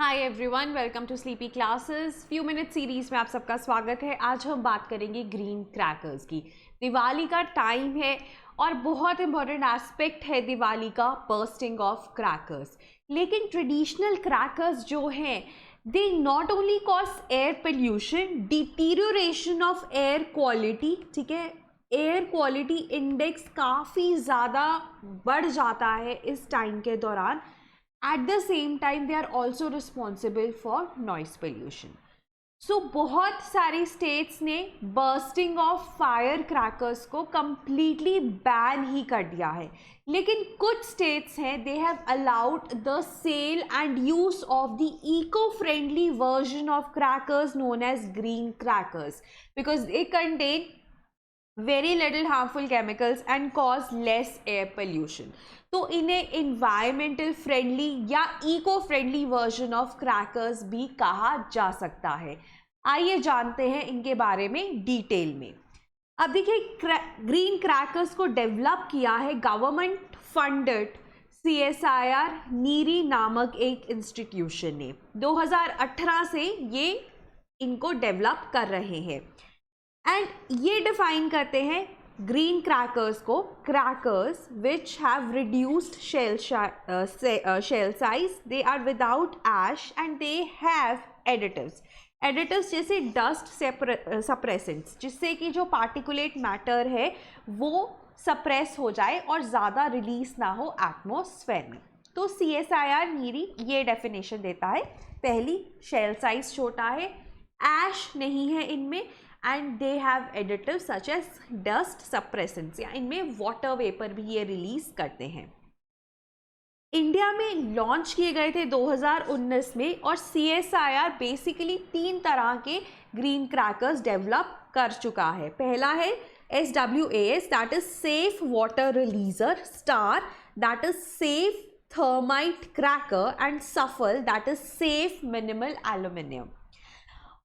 Hi everyone, welcome to sleepy classes. Few minute series में आप सबका स्वागत है। आज हम बात करेंगे ग्रीन क्रैकर्स की। दिवाली का टाइम है और बहुत इंपॉर्टेंट एस्पेक्ट है दिवाली का बर्स्टिंग ऑफ क्रैकर्स। लेकिन ट्रेडिशनल क्रैकर्स जो हैं they not only cause air pollution, deterioration of air quality, ठीक है, एयर क्वालिटी इंडेक्स काफ़ी ज़्यादा बढ़ जाता है इस टाइम के दौरान। At the same time they are also responsible for noise pollution. So बहुत सारी states ने bursting of firecrackers को completely ban ही कर दिया है, लेकिन कुछ states हैं they have allowed the sale and use of the eco-friendly version of crackers known as green crackers because they contain very little harmful chemicals and cause less air pollution. तो इन्हें environmental friendly या eco friendly version of crackers भी कहा जा सकता है। आइए जानते हैं इनके बारे में डिटेल में। अब देखिए, ग्रीन क्रैकर्स को डेवलप किया है गवर्नमेंट फंडेड CSIR नीरी नामक एक इंस्टीट्यूशन ने। 2018 से ये इनको डेवलप कर रहे हैं एंड ये डिफाइन करते हैं ग्रीन क्रैकर्स को crackers which have reduced shell size, they are without ash and they have additives जैसे डस्ट सप्रेसेंट्स, जिससे कि जो पार्टिकुलेट मैटर है वो सप्रेस हो जाए और ज़्यादा रिलीज ना हो एटमॉस्फेयर में। तो CSIR नीरी ये डेफिनेशन देता है। पहली, शेल साइज छोटा है, ऐश नहीं है इनमें, and they have additives such as dust suppressants, या इनमें वाटर वेपर भी ये रिलीज करते हैं। इंडिया में लॉन्च किए गए थे 2019 में और CSIR बेसिकली 3 तरह के ग्रीन क्रैकर्स डेवलप कर चुका है। पहला है SWAS, that is safe water releaser, STAR that is safe thermite cracker and SAFAL that is safe minimal aluminium.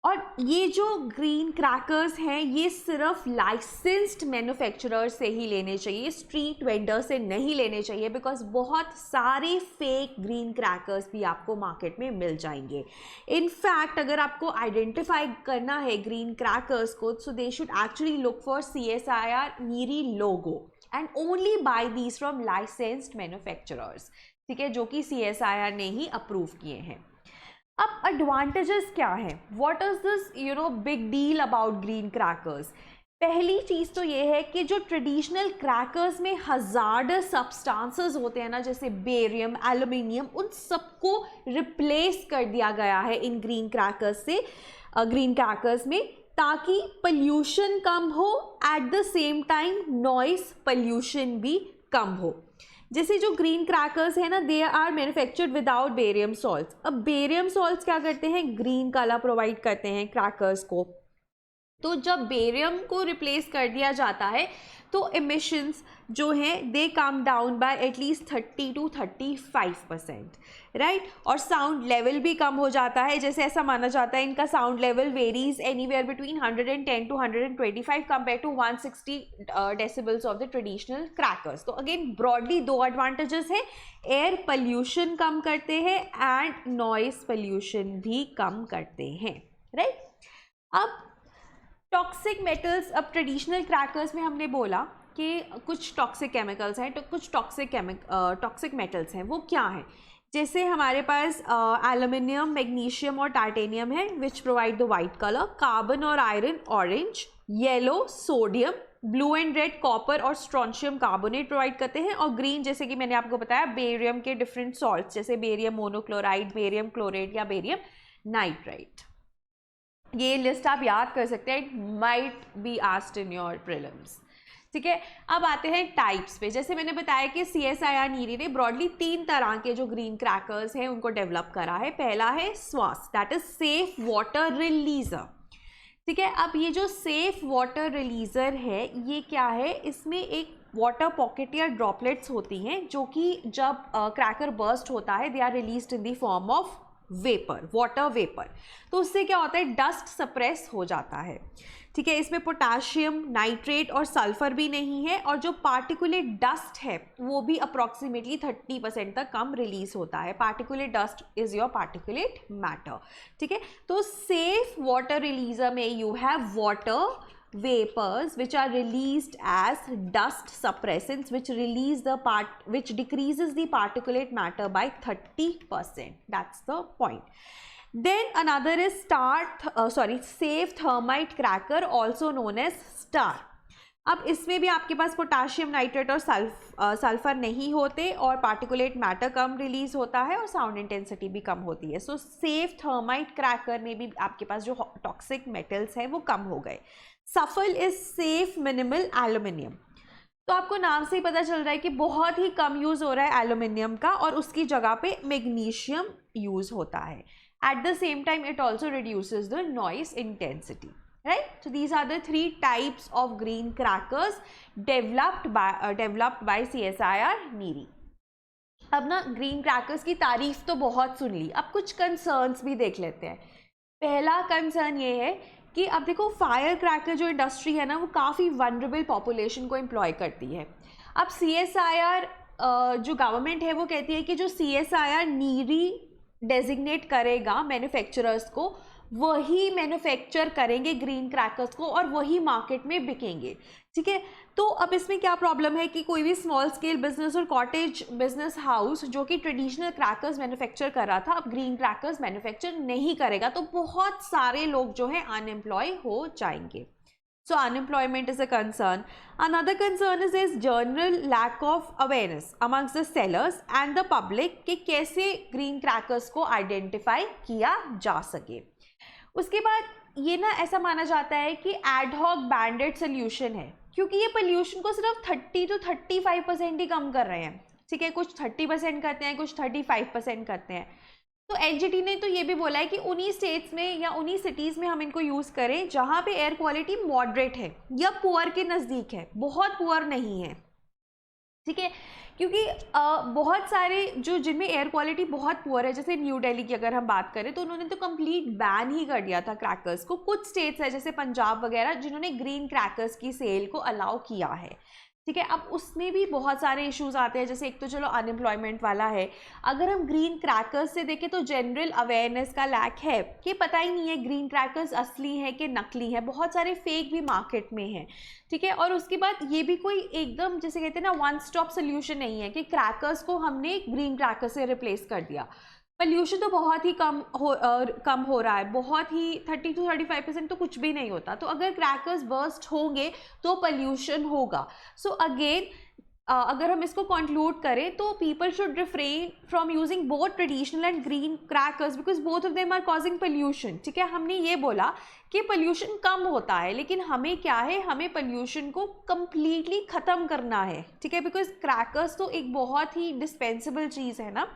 और ये जो ग्रीन क्रैकर्स हैं ये सिर्फ लाइसेंस्ड मैन्युफैक्चरर से ही लेने चाहिए, स्ट्रीट वेंडर से नहीं लेने चाहिए, बिकॉज बहुत सारे फेक ग्रीन क्रैकर्स भी आपको मार्केट में मिल जाएंगे। इनफैक्ट अगर आपको आइडेंटिफाई करना है ग्रीन क्रैकर्स को, so they should actually look for CSIR NEERI logo and only buy these from licensed manufacturers, ठीक है, जो कि CSIR ने ही अप्रूव किए हैं। अब एडवांटेजेस क्या हैं? What is this big deal about green crackers? पहली चीज़ तो ये है कि जो ट्रेडिशनल क्रैकर्स में हजार्डस सब्सटेंसेस होते हैं ना, जैसे बेरियम, एल्यूमिनियम, उन सबको रिप्लेस कर दिया गया है इन ग्रीन क्रैकर्स में, ताकि पोल्यूशन कम हो, at the same time noise pollution भी कम हो। जैसे जो ग्रीन क्रैकर्स है ना, they are manufactured without barium salts. अब बेरियम सॉल्ट्स क्या करते हैं? ग्रीन कलर प्रोवाइड करते हैं क्रैकर्स को। तो जब बेरियम को रिप्लेस कर दिया जाता है तो एमिशंस जो हैं they come down by at least 30 to 35%, right. और साउंड लेवल भी कम हो जाता है। जैसे ऐसा माना जाता है इनका sound level varies anywhere between 110 to 125 compare to 160 decibels of the traditional crackers. तो अगेन ब्रॉडली 2 एडवांटेजेस हैं, एयर पोल्यूशन कम करते हैं एंड नॉइस पोल्यूशन भी कम करते हैं, राइट। अब टॉक्सिक मेटल्स, अब ट्रेडिशनल क्रैकर्स में हमने बोला कि कुछ टॉक्सिक केमिकल्स हैं, तो कुछ टॉक्सिक मेटल्स हैं। वो क्या हैं? जैसे हमारे पास एल्यूमिनियम, मैग्नीशियम और टाइटेनियम है which provide the white colour, carbon और iron orange, yellow sodium, blue and red copper और स्ट्रोंशियम कार्बोनेट प्रोवाइड करते हैं, और ग्रीन जैसे कि मैंने आपको बताया बेरियम के डिफरेंट सॉल्ट्स, जैसे बेरियम मोनोक्लोराइड, बेरियम क्लोरेट या बेरियम नाइट्राइट। ये लिस्ट आप याद कर सकते हैं, it might be asked in your prelims, ठीक है। अब आते हैं टाइप्स पे। जैसे मैंने बताया कि CSIR नीरी ने ब्रॉडली 3 तरह के जो ग्रीन क्रैकर्स हैं उनको डेवलप करा है। पहला है स्वास, दैट इज सेफ वाटर रिलीजर, ठीक है। अब ये जो सेफ वाटर रिलीजर है ये क्या है? इसमें एक वाटर पॉकेट या ड्रॉपलेट्स होती हैं जो कि जब क्रैकर बर्स्ट होता है they are released in the form of vapour, water vapour. तो उससे क्या होता है, डस्ट सप्रेस हो जाता है, ठीक है। इसमें पोटाशियम नाइट्रेट और सल्फर भी नहीं है, और जो पार्टिकुलेट डस्ट है वो भी अप्रॉक्सीमेटली 30% तक कम रिलीज होता है। Particulate dust is your particulate matter, ठीक है। तो सेफ वाटर रिलीजर में you have water vapors which are released as dust suppressants which decreases the particulate matter by 30%. That's the point. Then another is safe thermite cracker, also known as STAR. अब इसमें भी आपके पास potassium nitrate और sulphur नहीं होते, और particulate matter कम release होता है, और साउंड इंटेंसिटी भी कम होती है। सो सेफ थर्माइट क्रैकर में भी आपके पास जो टॉक्सिक मेटल्स हैं वो कम हो गए। सफल इज सेफ मिनिमल एल्यूमिनियम। तो आपको नाम से ही पता चल रहा है कि बहुत ही कम यूज़ हो रहा है एल्यूमिनियम का, और उसकी जगह पे मैग्नीशियम यूज़ होता है। Eight the same time it also reduces the noise intensity, right? So these are the 3 types of green crackers developed by CSIR NEERI. अब ना ग्रीन क्रैकर्स की तारीफ तो बहुत सुन ली, अब कुछ कंसर्न्स भी देख लेते हैं। पहला कंसर्न ये है कि अब देखो फायर क्रैकर जो इंडस्ट्री है ना वो काफ़ी वनरेबल पॉपुलेशन को एम्प्लॉय करती है। अब CSIR जो गवर्नमेंट है वो कहती है कि जो CSIR NEERI डेजिग्नेट करेगा मैन्युफैक्चरर्स को, वही मैन्युफैक्चर करेंगे ग्रीन क्रैकर्स को और वही मार्केट में बिकेंगे, ठीक है। तो अब इसमें क्या प्रॉब्लम है कि कोई भी स्मॉल स्केल बिजनेस और कॉटेज बिजनेस हाउस जो कि ट्रेडिशनल क्रैकर्स मैन्युफैक्चर कर रहा था, अब ग्रीन क्रैकर्स मैन्युफैक्चर नहीं करेगा, तो बहुत सारे लोग जो है अनएम्प्लॉय हो जाएंगे। So unemployment is a concern. Another concern is general lack of awareness amongst the sellers and the public कि कैसे green crackers को identify किया जा सके। उसके बाद ये ना ऐसा माना जाता है कि ad hoc banded solution है, क्योंकि ये पोल्यूशन को सिर्फ 30 to 35% ही कम कर रहे हैं, ठीक है। कुछ 30% करते हैं, कुछ 35% करते हैं। तो एनजीटी ने तो ये भी बोला है कि उन्हीं स्टेट्स में या उन्हीं सिटीज़ में हम इनको यूज़ करें जहाँ पे एयर क्वालिटी मॉडरेट है या पुअर के नज़दीक है, बहुत पुअर नहीं है, ठीक है। क्योंकि बहुत सारे जो जिनमें एयर क्वालिटी बहुत पुअर है, जैसे न्यू दिल्ली की अगर हम बात करें तो उन्होंने तो कंप्लीट बैन ही कर दिया था क्रैकर्स को। कुछ स्टेट्स है जैसे पंजाब वगैरह जिन्होंने ग्रीन क्रैकर्स की सेल को अलाउ किया है, ठीक है। अब उसमें भी बहुत सारे इश्यूज आते हैं, जैसे एक तो चलो अनएम्प्लॉयमेंट वाला है। अगर हम ग्रीन क्रैकर्स से देखें तो जनरल अवेयरनेस का लैक है कि पता ही नहीं है ग्रीन क्रैकर्स असली है कि नकली है, बहुत सारे फेक भी मार्केट में हैं, ठीक है। और उसके बाद ये भी कोई एकदम जैसे कहते हैं ना वन स्टॉप सोल्यूशन नहीं है कि क्रैकर्स को हमने ग्रीन क्रैकर से रिप्लेस कर दिया। पोल्यूशन तो बहुत ही कम हो रहा है, बहुत ही 30 to 35% तो कुछ भी नहीं होता। तो अगर क्रैकर्स बर्स्ट होंगे तो पोल्यूशन होगा। सो अगेन अगर हम इसको कंक्लूड करें तो people should refrain from using both traditional and green crackers because both of them are causing pollution, ठीक है। हमने ये बोला कि पोल्यूशन कम होता है, लेकिन हमें क्या है, हमें पोल्यूशन को कम्प्लीटली ख़त्म करना है, ठीक है। बिकॉज क्रैकर्स तो एक बहुत ही डिस्पेंसेबल चीज़ है ना,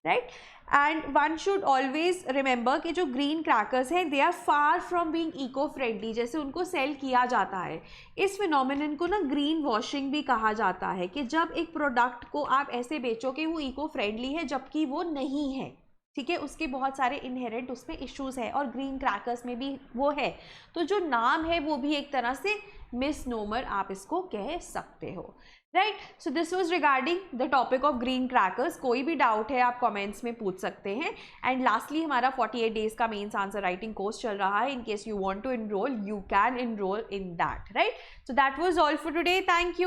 right. And one should always remember कि जो ग्रीन क्रैकर्स हैं they are far from being eco friendly, जैसे उनको सेल किया जाता है। इस फिनोमिनन को ना ग्रीन वॉशिंग भी कहा जाता है कि जब एक प्रोडक्ट को आप ऐसे बेचो कि वो इको फ्रेंडली है जबकि वो नहीं है, ठीक है। उसके बहुत सारे इनहेरेंट उसमें इश्यूज है और ग्रीन क्रैकर्स में भी वो है। तो जो नाम है वो भी एक तरह से मिसनोमर आप इसको कह सकते हो, right. So this was regarding the topic of green crackers. कोई भी डाउट है आप कमेंट्स में पूछ सकते हैं। एंड लास्टली हमारा 48 डेज का मेंस आंसर राइटिंग कोर्स चल रहा है। In case you want to enrol you can enrol in that, right. So that was all for today. Thank you.